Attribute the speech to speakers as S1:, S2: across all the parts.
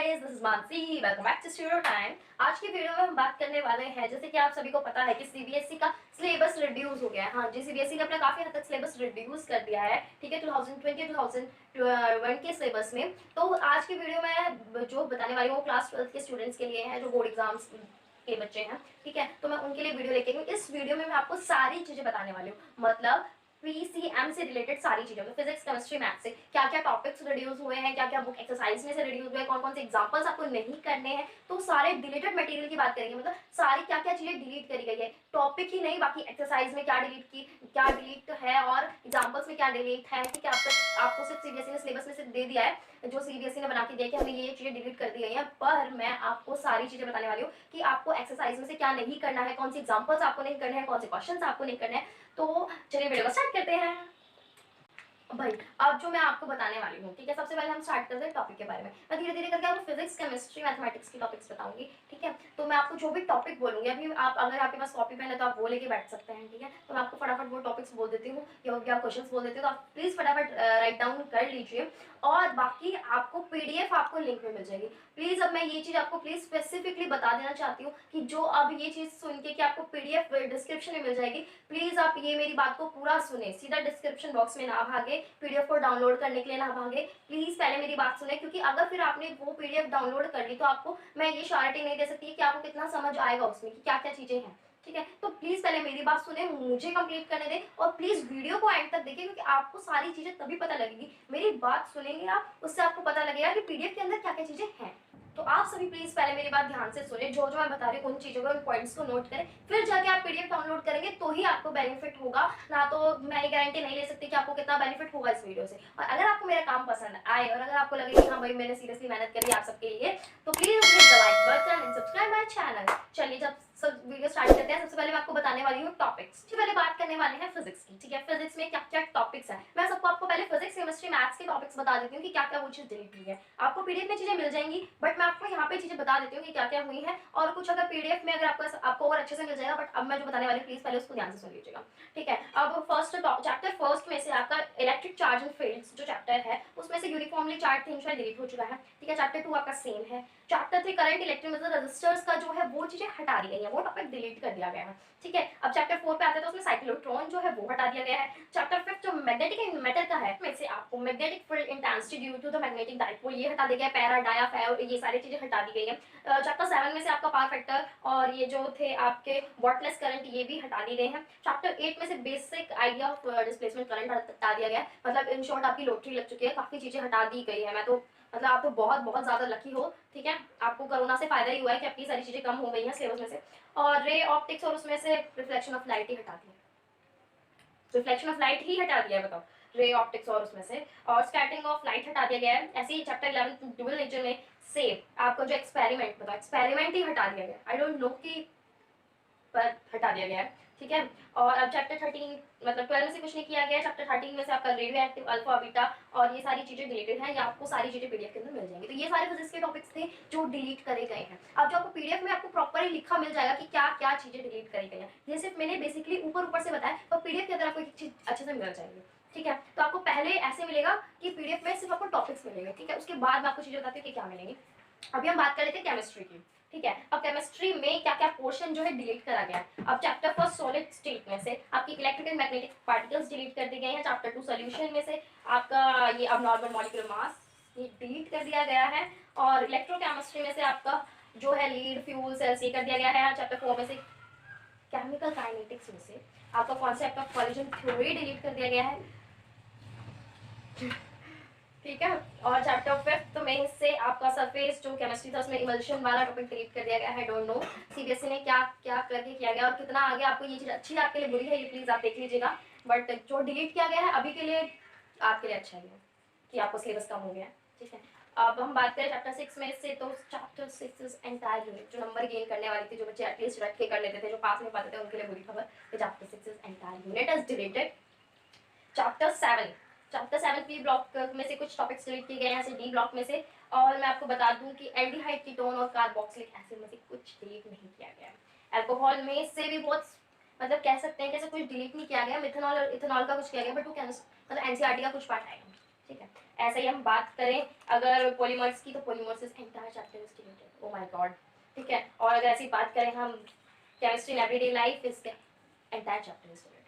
S1: Guys, this is Mansi. Welcome back to studio time. आज की video में हम बात करने वाले हैं, जैसे कि आप सभी को पता है कि सीबीएसई का सिलेबस रिड्यूस हो गया है। हाँ जी, सीबीएसई ने अपना काफी हद तक सिलेबस रिड्यूस कर दिया है, ठीक है, 2020-2021 के सिलेबस में। तो आज की वीडियो में जो बताने वाली हूँ वो क्लास 12 के स्टूडेंट्स के लिए है, जो बोर्ड एग्जाम्स के बच्चे हैं, ठीक है। तो मैं उनके लिए वीडियो लेके आई हूँ। इस वीडियो में मैं आपको सारी चीजें बताने वाली हूँ, मतलब पीसीएम से रिलेटेड सारी चीजें, मतलब फिजिक्स, केमिस्ट्री, मैथ से क्या क्या टॉपिक्स रिड्यूस हुए हैं, क्या क्या बुक एक्सरसाइज में से रिड्यूस हुए हैं, कौन कौन से एग्जांपल्स आपको नहीं करने हैं, तो सारे डिलीटेड मटेरियल की बात करेंगे। मतलब सारी क्या क्या चीजें डिलीट करी गई है, टॉपिक ही नहीं, बाकी एक्सरसाइज में क्या डिलीट है और एग्जाम्पल्स में क्या डिलीट है, ठीक है। आपको सिर्फ सीबीएसई ने सिलेबस में सिर्फ दे दिया है, जो सीबीएसई ने बना के दिया कि हमें ये चीजें डिलीट कर दी गई हैं, पर मैं आपको सारी चीजें बताने वाली हूँ कि आपको एक्सरसाइज में से क्या नहीं करना है, कौन सी एग्जाम्पल्स आपको नहीं करने हैं, कौन से क्वेश्चन आपको नहीं करने हैं। तो चलिए वीडियो को स्टार्ट करते हैं भाई। अब जो मैं आपको बताने वाली हूँ, ठीक है, सबसे पहले हम स्टार्ट करते हैं टॉपिक के बारे में। मैं धीरे धीरे करके आपको फिजिक्स, केमिस्ट्री, मैथमेटिक्स की टॉपिक्स बताऊंगी, ठीक है। तो मैं आपको जो भी टॉपिक बोलूंगी, अभी आप अगर आपके पास कॉपी पेन है तो आप वो लेके बैठ सकते हैं, ठीक है। तो मैं आपको फटाफट वो टॉपिक्स बोल देती हूँ या क्वेश्चन बोल देती हूँ, तो आप प्लीज फटाफट राइट डाउन कर लीजिए। और बाकी आपको पीडीएफ आपको लिंक में मिल जाएगी। प्लीज अब मैं ये चीज आपको प्लीज स्पेसिफिकली बता देना चाहती हूँ कि जो अब ये चीज सुन के कि आपको पीडीएफ डिस्क्रिप्शन में मिल जाएगी, प्लीज आप ये मेरी बात को पूरा सुने, सीधा डिस्क्रिप्शन बॉक्स में ना भागे, पीडीएफ को डाउनलोड करने के लिए ना भागे। प्लीज पहले मेरी बात सुने, क्योंकि अगर फिर आपने वो पीडीएफ डाउनलोड कर ली तो आपको मैं ये श्योरिटी नहीं दे सकती कि आपको कितना समझ आएगा उसमें, कि क्या क्या चीजें हैं, ठीक है। तो प्लीज पहले मेरी बात सुने, मुझे कंप्लीट करने दें, और प्लीज वीडियो को एंड तक देखिए, क्योंकि आपको सारी चीजें तभी पता लगेगी। मेरी बात सुनेंगे आप, उससे आपको पता लगेगा कि पीडीएफ के अंदर क्या क्या चीजें हैं। तो आप सभी प्लीज पहले मेरी बात ध्यान से सुने, जो जो मैं बता रही हूँ उन चीजों को, उन पॉइंट्स को नोट करें, फिर जाके आप पीडीएफ डाउनलोड करेंगे तो ही आपको बेनिफिट होगा। ना तो मैं ये गारंटी नहीं ले सकती कि आपको कितना बेनिफिट होगा इस वीडियो से। और अगर आपको मेरा काम पसंद आए और अगर आपको लगे कि हाँ भाई मैंने सीरियसली मेहनत करी आप सबके लिए, तो please hit the like button and subscribe my channel. चलिए जब सब वीडियो स्टार्ट करते हैं, सबसे पहले मैं आपको बताने वाली हूँ टॉपिक्स। सबसे पहले बात करने वाले हैं फिजिक्स की, ठीक है। फिजिक्स में क्या क्या टॉपिक्स हैं, मैं सबको आपको पहले फिजिक्स, केमिस्ट्री, मैथ्स के टॉपिक्स बता देती हूँ कि क्या क्या वो चीज डिलीट हुई है। आपको पीडीएफ में चीजें मिल जाएंगी, बट मैं आपको यहाँ पे चीजें बता देती हूँ कि क्या क्या हुई है, और कुछ अगर पीडीएफ में अगर आपको और अच्छे से मिल जाएगा, बट अब मैं जो बताने वाली हूँ प्लीज पहले उसको ध्यान से सुन लीजिएगा, ठीक है। अब चैप्टर फर्स्ट में से आपका इलेक्ट्रिक चार्ज एंड फील्ड्स जो चैप्टर है, उसमें से यूनिफॉर्मली चार्ज थिंग्स डिलीट हो चुका है, ठीक है। चैप्टर 2 आपका सेम है। चैप्टर 3 करंट, इलेक्ट्रिक, मतलब रेजिस्टर्स का जो है वो चीजें हटा दी गई है, वो टॉपिक डिलीट कर दिया गया है, ठीक है। अब चैप्टर 4 पे आते हैं तो उसमें साइक्लोट्रॉन जो है वो हटा दिया गया है। चैप्टर 5 जो मैग्नेटिक एंड मैटर का है, में से आपको magnetic field intensity due to the magnetic dipole ये हटा दिया गया है, पैरा डाया फेर ये सारी चीजें हटा दी गई है। चैप्टर 7 में से आपका पावर फैक्टर और ये जो थे आपके वॉटलेस करंट ये भी हटा दिए गए हैं। चैप्टर 8 में से basic idea of displacement current हटा दिया गया है। मतलब इन शॉर्ट आपकी लॉटरी लग चुकी है, काफी चीजें हटा दी गई है। मैं तो मतलब आप तो बहुत बहुत ज्यादा लकी हो, ठीक है। आपको कोरोना से फायदा ही हुआ है कि आपकी सारी चीजें कम हो गई हैं सिलेबस में से। और रे ऑप्टिक्स और उसमें से रिफ्लेक्शन ऑफ लाइट ही हटा दिया, रिफ्लेक्शन ऑफ लाइट ही हटा दिया है, बताओ, रे ऑप्टिक्स और उसमें से। और स्कैटरिंग ऑफ लाइट हटा दिया गया है। ऐसे ही चैप्टर 11 ड्यूअल नेचर में से आपका जो एक्सपेरिमेंट, बताओ, एक्सपेरिमेंट ही हटा दिया गया, आई डोंट नो कि पर हटा दिया गया है, ठीक है। और अब चैप्टर 13, मतलब 12 में से कुछ नहीं किया गया। चैप्टर 13 में से आपका रेडियो एक्टिव, अल्फा, बीटा और ये सारी चीजें डिलीटेड हैं, या आपको सारी चीजें पीडीएफ के अंदर मिल जाएंगी। तो ये सारे फिजिक्स के टॉपिक्स थे जो डिलीट करे गए हैं। अब जो आपको पीडीएफ में आपको प्रॉपर लिखा मिल जाएगा कि क्या क्या चीजें डिलीट करी गई हैं। ये सिर्फ मैंने बेसिकली ऊपर ऊपर से बताया, पर पीडीएफ के अंदर आपको एक चीज अच्छे से मिल जाएगी, ठीक है। तो आपको पहले ऐसे मिलेगा कि पीडीएफ में सिर्फ आपको टॉपिक्स मिलेंगे, ठीक है। उसके बाद मैं आपको चीजें बताती हूँ कि क्या मिलेंगी। अभी हम बात कर रहे थे केमिस्ट्री की, ठीक है। अब केमिस्ट्री में क्या क्या पोर्शन जो है डिलीट करा गया है। अब चैप्टर फर्स्ट सॉलिड स्टेट में से आपकी electric and magnetic particles delete कर दिए गए हैं। चैप्टर 2 सॉल्यूशन में से आपका ये अब नॉर्मल मॉलिक्यूलर मास ये डिलीट कर दिया गया है। और इलेक्ट्रोकेमिस्ट्री में से आपका जो है लीड, फ्यूल, सेल्स ये कर दिया गया है। चैप्टर 4 में से केमिकल काइनेटिक्स में से आपका concept of collision theory delete कर दिया गया है, ठीक है। और चैप्टर 5 में से आपका सरफेस जो केमिस्ट्री था उसमें इमल्शन वाला टॉपिक डिलीट कर दिया गया है। डोंट नो सीबीएसई ने क्या क्या करके किया गया और कितना आगे आपको ये चीज अच्छी आपके लिए बुरी है, ये प्लीज आप देख लीजिएगा। बट जो डिलीट किया गया है अभी के लिए आपके लिए अच्छा ही है कि आपको सिलेबस कम हो गया है, ठीक है। अब हम बात करें चैप्टर 6 में से, तो चैप्टर 6 इज एंटायर यूनिट, जो नंबर गेन करने वाली थी, जो बच्चे एटलीस्ट रख के कर लेते थे, जो पास में पाते थे, उनके लिए बुरी खबर। Chapter 6 is entire unit is deleted. Chapter 7 B block में से कुछ टॉपिक्स डिलीट किए गए हैं, ऐसे डी ब्लॉक में से। और मैं आपको बता दूं कि एल्डिहाइड कीटोन और कार्बोक्सिलिक एसिड में से कुछ डिलीट नहीं किया गया है। अल्कोहल में से भी बहुत, मतलब कह सकते हैं कि ऐसा कुछ डिलीट नहीं किया गया। मिथेनॉल और इथेनॉल का कुछ किया गया, बट वो मतलब एनसीईआरटी का कुछ पार्ट आएगा, ठीक है। ऐसे ही हम बात करें अगर पॉलीमर्स की, तो polymers is entire chapter is deleted, oh my God, ठीक है। और अगर ऐसी बात करें हम केमिस्ट्री इन एवरीडे लाइफ, इसके एंटायर चैप्टर इज डिलीटेड।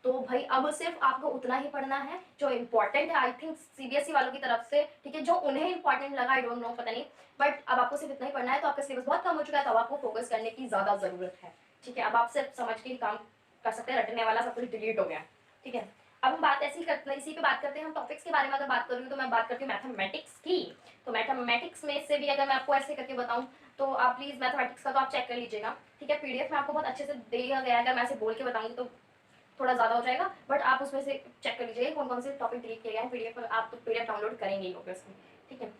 S1: तो भाई अब सिर्फ आपको उतना ही पढ़ना है जो इम्पोर्टेंट है, आई थिंक सीबीएसई वालों की तरफ से, ठीक है, जो उन्हें इम्पोर्टेंट लगा, आई डोंट नो, पता नहीं, बट अब आपको सिर्फ इतना ही पढ़ना है। तो आपका सिलेबस बहुत कम हो चुका है, तो अब आपको फोकस करने की ज्यादा जरूरत है, ठीक है। अब आप सिर्फ समझ के ही काम कर सकते हैं, रटने वाला सब कुछ डिलीट हो गया, ठीक है। अब हम बात ऐसी करते हैं, इसी पे बात करते हैं हम टॉपिक्स के बारे में। अगर बात कर रही हूँ तो मैं बात करती हूँ मैथमेटिक्स की। तो मैथमेटिक्स में से भी अगर मैं आपको ऐसे करके बताऊँ, तो आप प्लीज मैथमेटिक्स का तो आप चेक कर लीजिएगा, ठीक है। पीडीएफ में आपको बहुत अच्छे से दिया गया है, अगर मैं ऐसे बोल के बताऊंगी तो थोड़ा ज़्यादा हो जाएगा, बट आप उसमें से चेक कर लीजिए कौन कौन से टॉपिक डिलीट किए गए हैं पीडीएफ पर। आप तो पीडीएफ डाउनलोड करेंगे ही ऑब्वियसली, ठीक है।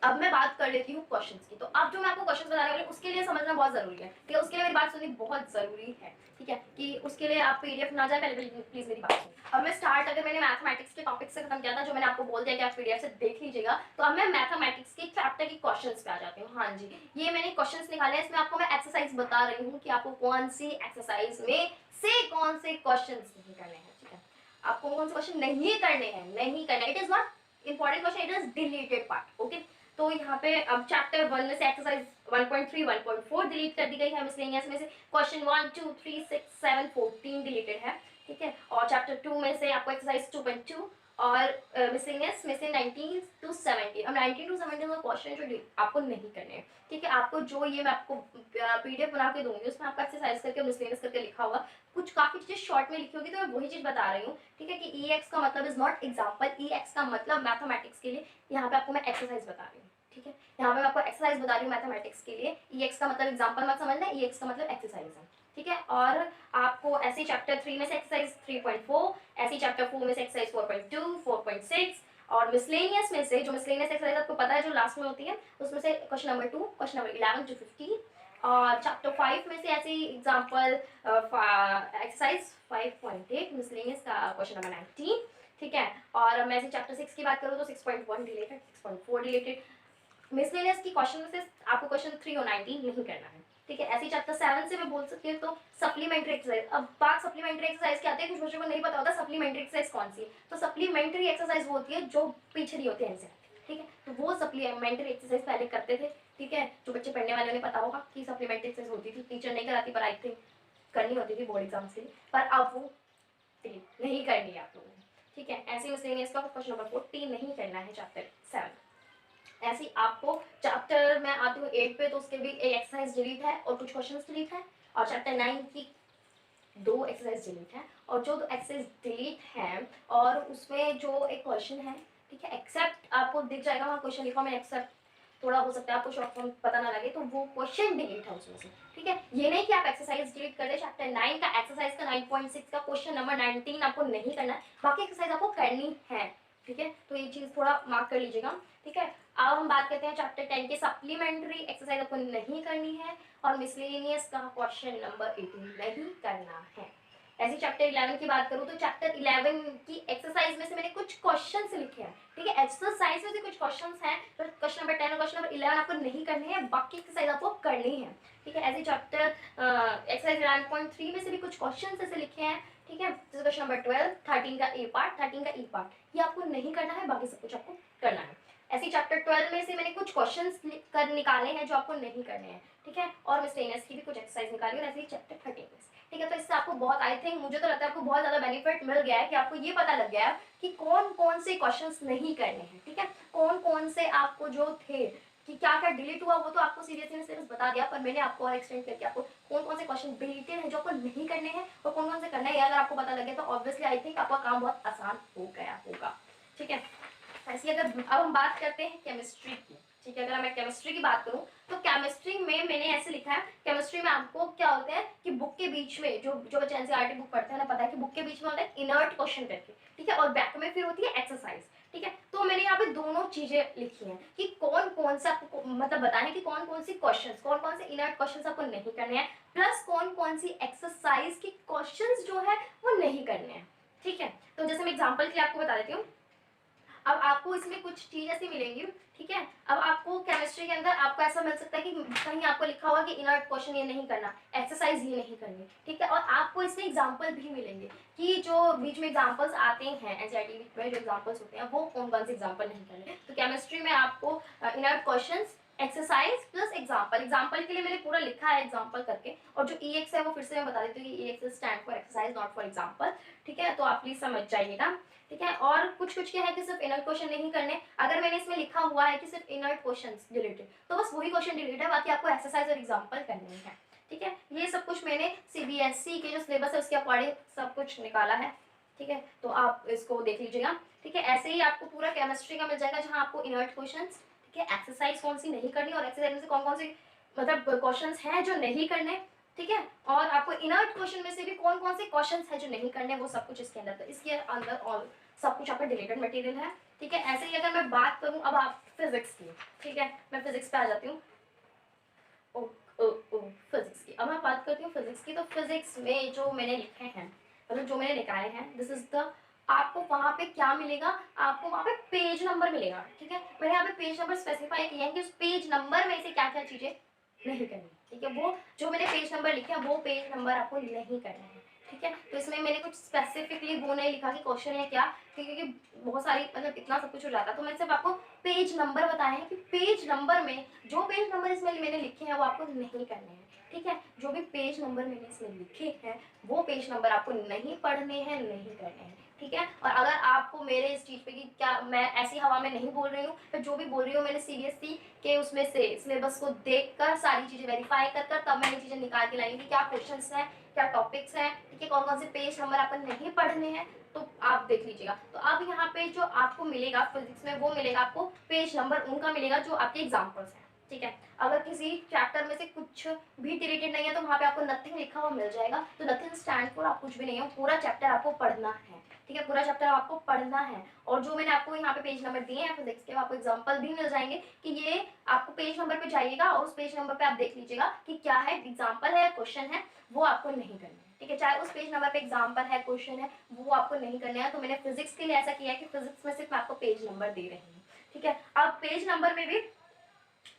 S1: अब मैं बात कर लेती हूँ क्वेश्चंस की। तो अब जो मैं आपको क्वेश्चंस बताने वाली हूँ उसके लिए समझना बहुत जरूरी है, ठीक है। उसके लिए मेरी बात सुननी बहुत जरूरी है, ठीक है, कि उसके लिए आप पीडीएफ ना जाए, पहले प्लीज मेरी बात सुनिए। अब मैं स्टार्ट, अगर मैंने मैथमेटिक्स के टॉपिक से खत्म किया था, जो मैंने आपको बोल दिया कि आप पीडीएफ से देख लीजिएगा, तो अब मैं मैथमेटिक्स के चैप्टर की क्वेश्चंस पे आ जाती हूँ। हाँ जी, ये मैंने क्वेश्चंस निकाले हैं, इसमें आपको मैं एक्सरसाइज बता रही हूँ कि आपको कौन सी एक्सरसाइज में से कौन से क्वेश्चंस नहीं करने हैं, ठीक है। आपको कौन से क्वेश्चन नहीं करने हैं, नहीं करने, it is not important question, it is deleted part, okay. तो यहाँ पे अब चैप्टर 1 में से एक्सरसाइज 1.3 1.4 डिलीट कर दी गई है मिसलेनियस में से। क्वेश्चन 1 2 3 6 7 14 डिलीटेड है, ठीक है। और चैप्टर 2 में से आपको एक्सरसाइज 2.2 और मिसलेनियस में से 19 to 70। अब 19 to 70 का क्वेश्चन जो आपको नहीं करने हैं, ठीक है। आपको जो ये मैं आपको पीडीएफ बना के दूंगी, उसमें आपको एक्सरसाइज करके मिसलेनियस करके लिखा होगा, कुछ काफी चीजें शॉर्ट में लिखी होगी, तो मैं वही चीज बता रही हूँ, ठीक है, कि ई एक्स का मतलब is not example, E x का मतलब मैथमेटिक्स के लिए यहाँ पे आपको मैं एक्सरसाइज बता रही हूँ, ठीक है। यहाँ पे मैं आपको एक्सरसाइज बता रही हूँ मैथमेटिक्स के लिए। ई एक्स का मतलब एग्जाम्पल मत समझना, ई एक्स का मतलब एक्सरसाइज है, ठीक है। और आपको ऐसे चैप्टर 3 में से एक्सरसाइज 3.4, ऐसे चैप्टर 4 में से एक्सरसाइज 4.2 4.6, और मिसलेनियस में से, जो मिसलेनियस एक्सरसाइज आपको पता है जो लास्ट में होती है, उसमें से question number 2, question number 11 to 15, और चैप्टर 5 में से ऐसे एग्जाम्पल एक्सरसाइज 5.8 मिसलेनियस का क्वेश्चन नंबर 19, ठीक है। और मैं ऐसे चैप्टर 6 की बात करूँ तो 6.1 डिलेटेड, 6.4 डिलेटेड। मिसलेनियस की क्वेश्चन में से आपको क्वेश्चन 3 और 19 नहीं करना है, ठीक है। ऐसे चैप्टर 7 से मैं बोल सकती हूँ तो सप्लीमेंट्री एक्सरसाइज। अब बात सप्लीमेंट्री एक्सरसाइज की आती है, कुछ बच्चों को नहीं पता होता सप्लीमेंट्री एक्सरसाइज कौन सी है। तो सप्लीमेंट्री एक्सरसाइज वो होती है जो पिछड़ी होती है इनसे, ठीक है। तो वो सप्लीमेंट्री एक्सरसाइज पहले करते थे, ठीक है। जो बच्चे पढ़ने वाले उन्हें पता होगा कि सप्लीमेंट्री एक्सरसाइज होती थी, टीचर नहीं कराती, पर आई थिंक करनी होती थी बोर्ड एग्जाम्स के लिए, पर अब वो नहीं करनी है आप लोगों को, ठीक है। ऐसे मिसलेनियस का क्वेश्चन नंबर 14 नहीं करना है चैप्टर 7। ऐसी आपको चैप्टर में आती हूँ 8 पे, तो उसके भी एक एक्सरसाइज डिलीट है और कुछ क्वेश्चंस डिलीट है, और चैप्टर 9 की 2 एक्सरसाइज डिलीट है, और जो 2 एक्सरसाइज डिलीट है और उसमें जो एक क्वेश्चन है, ठीक है, एक्सेप्ट आपको दिख जाएगा वहाँ क्वेश्चन लिखा, मैं एक्सेप्ट थोड़ा हो सकता है आपको शॉर्ट फॉर्म पता ना लगे, तो वो क्वेश्चन डिलीट है उसमें से, ठीक है। ये नहीं कि आप एक्सरसाइज डिलीट कर दे, चैप्टर 9 का एक्सरसाइज का 9.6 का क्वेश्चन नंबर 19 आपको नहीं करना है, बाकी एक्सरसाइज आपको करनी है, ठीक है। तो ये चीज थोड़ा मार्क कर लीजिएगा, ठीक है। अब हम बात करते हैं चैप्टर 10 के सप्लीमेंट्री एक्सरसाइज आपको नहीं करनी है, और मिसलेनियस का क्वेश्चन नंबर 18 नहीं करना है। ऐसे चैप्टर 11 की बात करूँ तो चैप्टर 11 की एक्सरसाइज में से मैंने कुछ क्वेश्चंस लिखे हैं, ठीक है। एक्सरसाइज में से कुछ क्वेश्चंस हैं, तो क्वेश्चन नंबर 10 और क्वेश्चन नंबर 11 आपको नहीं करने हैं, बाकी एक्सरसाइज आपको करनी है, ठीक है। ऐसे चैप्टर एक्सरसाइज 11.3 में से भी कुछ क्वेश्चंस ऐसे लिखे हैं, ठीक है। जैसे क्वेश्चन नंबर 12 13 का ए पार्ट, 13 का ई पार्ट, ये आपको नहीं करना है, बाकी सब कुछ आपको करना है। ऐसे चैप्टर 12 में से मैंने कुछ क्वेश्चंस कर निकाले हैं जो आपको नहीं करने हैं, ठीक है। और मिसलेनियस की भी कुछ एक्सरसाइज निकाली, और ऐसे ही चैप्टर 13 में, ठीक है। तो इससे आपको बहुत, आई थिंक मुझे तो लगता है आपको बहुत ज्यादा बेनिफिट मिल गया है कि आपको ये पता लग गया है कि कौन कौन से क्वेश्चंस नहीं करने हैं, ठीक है। कौन कौन से आपको जो थे कि क्या क्या डिलीट हुआ, वो तो आपको सीरियसली ने सिलेबस बता दिया, पर मैंने आपको और एक्सटेंड करके आपको कौन कौन से क्वेश्चन डिलीटेड है जो आपको नहीं करने हैं और कौन कौन से करना है, अगर आपको पता लगे तो ऑब्वियसली आई थिंक आपका काम बहुत आसान हो गया होगा, ठीक है। ऐसी अगर अब हम बात करते हैं केमिस्ट्री की, ठीक है। अगर मैं केमिस्ट्री की बात करूं तो केमिस्ट्री में मैंने ऐसे लिखा है, केमिस्ट्री में आपको क्या होता है कि बुक के बीच में जो बच्चे एनसीईआरटी बुक पढ़ते हैं ना, पता है कि बुक के बीच में होता है इनर्ट क्वेश्चन करके, ठीक है, और बैक में फिर होती है एक्सरसाइज, ठीक है। तो मैंने यहाँ पे दोनों चीजें लिखी हैं कि कौन कौन सा आपको मतलब बताना है कि कौन कौन सी क्वेश्चंस, कौन कौन से इनर्ट क्वेश्चंस आपको नहीं करने हैं, प्लस कौन कौन सी एक्सरसाइज की क्वेश्चंस जो है वो नहीं करने हैं, ठीक है। तो जैसे मैं एग्जाम्पल के लिए आपको बता देती हूँ। अब आपको इसमें कुछ चीज ऐसी मिलेंगी, ठीक है। अब आपको आपको केमिस्ट्री के अंदर आपको ऐसा मिल सकता है कि कहीं आपको लिखा होगा कि इनर्ट क्वेश्चन ये नहीं करना, एक्सरसाइज ये नहीं करनी, ठीक है। और आपको इसमें एग्जाम्पल भी मिलेंगे कि जो बीच में एग्जाम्पल्स आते हैं एनसीईआरटी में जो एग्जाम्पल्स होते हैं वो कौन से एग्जाम्पल नहीं करने। तो केमिस्ट्री में आपको inert question, exercise plus example के लिए मैंने पूरा लिखा है एग्जाम्पल करके। और जो EX है वो फिर से मैं बता देती हूँ कि EX stand for exercise not for example, ठीक है। तो आप प्लीज समझ जाइएगा, ठीक है। और कुछ क्या है कि सिर्फ इनर्ट क्वेश्चन नहीं करने, अगर मैंने इसमें लिखा हुआ है कि सिर्फ इनर्ट क्वेश्चंस रिलेटेड तो बस वही क्वेश्चन डिलीट है, बाकी आपको एक्सरसाइज और एग्जाम्पल करने हैं, ठीक है। ये सब कुछ मैंने CBSE के जो सिलेबस है उसके अकॉर्डिंग सब कुछ निकाला है, ठीक है। तो आप इसको देख लीजिएगा, ठीक है। ऐसे ही आपको पूरा केमिस्ट्री का मिल जाएगा जहाँ आपको इनर्ट क्वेश्चंस, ठीक है, एक्सरसाइज कौन सी नहीं करनी और एक्सरसाइज में से कौन सी मतलब क्वेश्चंस हैं जो नहीं करने, ठीक है। और आपको इनर्ट क्वेश्चन में से भी कौन से क्वेश्चंस हैं जो नहीं करने, वो सब कुछ इसके अंदर। तो इसके अंदर और सब कुछ आपका डिलीटेड मटेरियल है, ठीक है। ऐसे ही अगर मैं बात करूं अब आप फिजिक्स की, ठीक है, मैं फिजिक्स पे आ जाती हूँ। फिजिक्स की अब मैं बात करती हूँ फिजिक्स की। तो फिजिक्स में जो मैंने लिखे हैं, मतलब जो मैंने निकाले हैं, दिस इज द, आपको वहाँ पे क्या मिलेगा, आपको वहाँ पे पेज नंबर मिलेगा, ठीक है। मैंने यहाँ पे पेज नंबर स्पेसिफाई किया है कि उस पेज नंबर में से क्या क्या चीजें नहीं करनी, ठीक है। वो जो मैंने पेज नंबर लिखे हैं वो पेज नंबर आपको नहीं करना है, ठीक है। तो इसमें मैंने कुछ स्पेसिफिकली वो नहीं लिखा कि क्वेश्चन है क्या, क्योंकि बहुत सारी मतलब इतना सब कुछ हो जाता है। तो मैंने सिर्फ आपको पेज नंबर बताया है कि पेज नंबर में जो पेज नंबर इसमें मैंने लिखे हैं वो आपको नहीं करने हैं, ठीक है। जो भी पेज नंबर मैंने इसमें लिखे हैं वो पेज नंबर आपको नहीं पढ़ने हैं, नहीं करने हैं, ठीक है। और अगर आपको मेरे इस चीज़ पे कि क्या मैं ऐसी हवा में नहीं बोल रही हूँ, तो जो भी बोल रही हूँ मैंने CBSE के उसमें से सिलेबस को देखकर सारी चीज़ें वेरीफाई कर तब मैंने चीज़ें निकाल के लाई हूँ कि क्या क्वेश्चंस हैं, क्या टॉपिक्स हैं, ठीक है, कौन से पेज नंबर आपको नहीं पढ़ने हैं, तो आप देख लीजिएगा। तो अब यहाँ पे जो आपको मिलेगा फिजिक्स में वो मिलेगा आपको पेज नंबर उनका मिलेगा जो आपके एग्जाम्पल्स हैं, ठीक है। अगर किसी चैप्टर में से कुछ भी रिलेटेड नहीं है तो वहाँ पे आपको नथिंग लिखा हुआ मिल जाएगा। तो नथिंग स्टैंड फॉर आप कुछ भी नहीं है, पूरा चैप्टर आपको पढ़ना है, ठीक है, पूरा चैप्टर आपको पढ़ना है। और जो मैंने आपको यहाँ पे पेज नंबर दिए हैं फिजिक्स के, आपको एग्जाम्पल भी मिल जाएंगे कि ये आपको पेज नंबर पे जाइएगा और उस पेज नंबर पे आप देख लीजिएगा कि क्या है, एग्जाम्पल है, क्वेश्चन है, वो आपको नहीं करना है, ठीक है। चाहे उस पेज नंबर पे एग्जाम्पल है, क्वेश्चन है, वो आपको नहीं करना है। तो मैंने फिजिक्स के लिए ऐसा किया है कि फिजिक्स में सिर्फ मैं आपको पेज नंबर दे रही हूँ, ठीक है। अब पेज नंबर में भी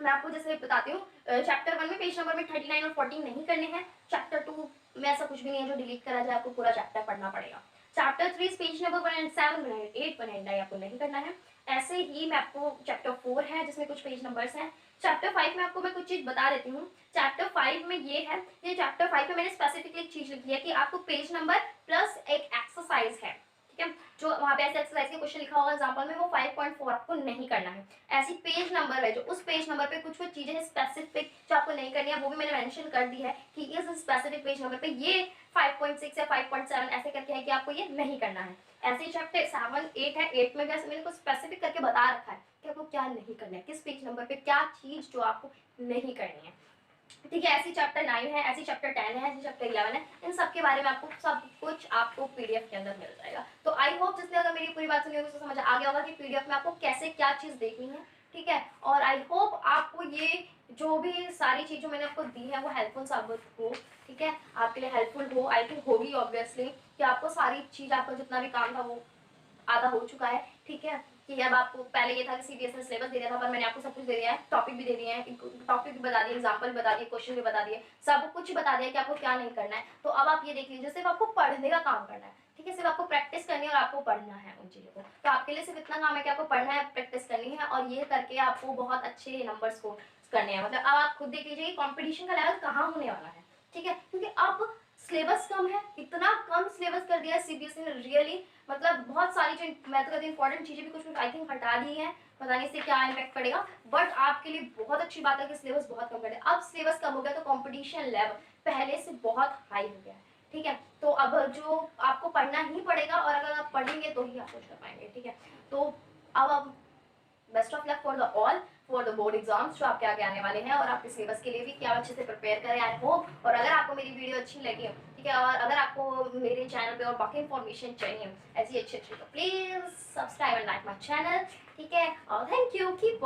S1: मैं आपको जैसे बताती हूँ, चैप्टर 1 में पेज नंबर में 39 और 14 नहीं करने हैं। चैप्टर 2 में ऐसा कुछ भी नहीं है जो डिलीट करा जाए, आपको पूरा चैप्टर पढ़ना पड़ेगा। चैप्टर 3 पेज नंबर 107, 108, 109 आपको नहीं करना है। ऐसे ही मैं आपको चैप्टर 4 है जिसमें कुछ पेज नंबर्स हैं। चैप्टर 5 में आपको मैं कुछ चीज बता देती हूँ। चैप्टर 5 में ये है, ये चैप्टर 5 में मैंने स्पेसिफिकली एक चीज लिखी है कि आपको पेज नंबर प्लस एक एक्सरसाइज है, ठीक है। जो वहाँ पे ऐसे एक्सरसाइज के क्वेश्चन लिखा होगा एग्जांपल में वो 5.4 आपको नहीं करना है। ऐसी पेज नंबर है जो उस पेज नंबर पे कुछ चीजें स्पेसिफिक जो आपको नहीं करनी है वो भी मैंने मेंशन कर दी है कि इस स्पेसिफिक पेज नंबर पे ये 5.6 या 5.7 ऐसे करके है कि आपको ये नहीं करना है। ऐसे चैप्टर 7, 8 है, 8 में भी ऐसे मैंने कुछ स्पेसिफिक करके बता रखा है कि आपको क्या नहीं करना है, किस पेज नंबर पे क्या चीज जो आपको नहीं करनी है, ठीक है। ऐसी चैप्टर 9 है, ऐसी चैप्टर 10 है, ऐसी चैप्टर 11 है। इन सब के बारे में आपको सब कुछ आपको PDF के अंदर मिल जाएगा। तो आई होप जिसने अगर मेरी पूरी बात सुनी होगी उसको समझ आ गया होगा कि PDF में आपको कैसे क्या चीज देखनी है, ठीक है। और आई होप आपको ये जो भी सारी चीज जो मैंने आपको दी है वो हेल्पफुल साबित हो, ठीक है, आपके लिए हेल्पफुल हो। आई थिंक होगी ऑब्वियसली कि आपको सारी चीज, आपका जितना भी काम था वो आधा हो चुका है, ठीक है। कि अब आपको पहले ये था कि CBSE ने सिलेबस दे दिया था, पर मैंने आपको सब कुछ दे दिया है, टॉपिक भी दे दिए हैं, टॉपिक भी बता दिए, एग्जांपल भी बता दिए, क्वेश्चन भी बता दिए, सब कुछ बता दिया कि आपको क्या नहीं करना है। तो अब आप ये देख लीजिए, सिर्फ आपको पढ़ने का काम करना है, ठीक है, सिर्फ आपको प्रैक्टिस करनी है और आपको पढ़ना है उन चीज़ों को। तो आपके लिए सिर्फ इतना काम है कि आपको पढ़ना है, प्रैक्टिस करनी है, और ये करके आपको बहुत अच्छे नंबर स्कोर करने हैं। मतलब अब आप खुद देख लीजिए कि कॉम्पिटिशन का लेवल कहाँ होने वाला है, ठीक है, क्योंकि अब सिलेबस कम है, इतना कम सिलेबस कर दिया है CBSE ने, रियली मतलब बहुत सारी जो मैं तो कहती हूँ इंपॉर्टेंट चीजें भी कुछ आई थिंक हटा दी है, पता नहीं इससे क्या इम्पैक्ट पड़ेगा, बट आपके लिए बहुत अच्छी बात है कि सिलेबस बहुत कम कर दिया। अब सिलेबस कम हो गया तो कंपटीशन लेवल पहले से बहुत हाई हो गया है, ठीक है। तो अब जो आपको पढ़ना ही पड़ेगा और अगर आप पढ़ेंगे तो ही आप कुछ कर पाएंगे, ठीक है। तो अब best of luck for the all for the board exams जो आपके आगे आने वाले हैं, और आपके सिलेबस के लिए भी क्या अच्छे से प्रिपेयर करें आई होप। और अगर आपको मेरी वीडियो अच्छी लगी, ठीक है, और अगर आपको मेरे चैनल पे और बाकी इन्फॉर्मेशन चाहिए ऐसी अच्छी अच्छी, तो please subscribe and like my channel, ठीक है। और थैंक यू, कीप